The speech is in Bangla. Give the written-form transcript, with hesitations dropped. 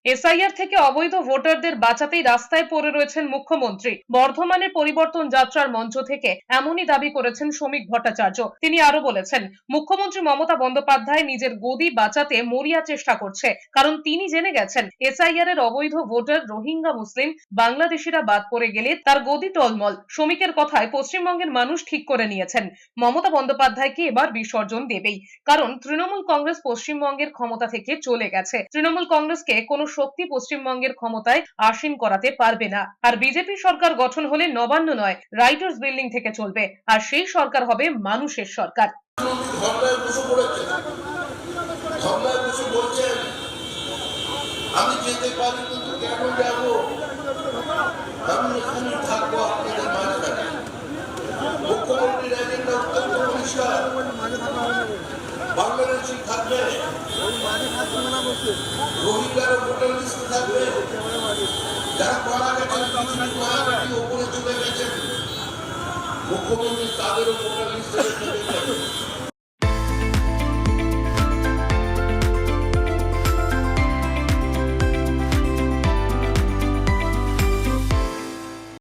এসআইআর থেকে অবৈধ ভোটারদের বাঁচাতেই রাস্তায় পড়ে রয়েছেন মুখ্যমন্ত্রী। বর্ধমানের পরিবর্তন যাত্রার মঞ্চ থেকে এমনই দাবি করেছেন শ্রমিক ভট্টাচার্য। তিনি আরো বলেছেন, মুখ্যমন্ত্রী মমতা বন্দ্যোপাধ্যায় নিজের গদি বাঁচাতে মরিয়া চেষ্টা করছে, কারণ তিনি জেনে গেছেন এসআইআর এর অবৈধ ভোটার রোহিঙ্গা মুসলিম বাংলাদেশিরা বাদ পড়ে গেলে তার গদি টলমল। শ্রমিকের কথায় পশ্চিমবঙ্গের মানুষ ঠিক করে নিয়েছেন মমতা বন্দ্যোপাধ্যায়কে এবার বিসর্জন দেবেই, কারণ তৃণমূল কংগ্রেস পশ্চিমবঙ্গের ক্ষমতা থেকে চলে গেছে। তৃণমূল কংগ্রেসকে কোনো শক্তি পশ্চিমবঙ্গের ক্ষমতায় আসীন করাতে পারবে না। আর বিজেপি সরকার গঠন হলে নবান্ন নয়, রাইটার্স বিল্ডিং থেকে চলবে, আর সেই সরকার হবে মানুষের সরকার। আমি যেতে পারি, কিন্তু কেন যাব? আমি এখানে থাকবো আপনাদের মাঝখানে। মুখ্যমন্ত্রীর এজেন্ডা অত্যন্ত পরিষ্কার, বাংলাদেশি থাকবে, রোহিঙ্গার ভোটার লিস্টে থাকবে, যারা মারা গেছেন পৃথিবীর মায়াবাটি ওপরে চলে গেছেন, মুখ্যমন্ত্রী তাদেরও ভোটার লিস্টে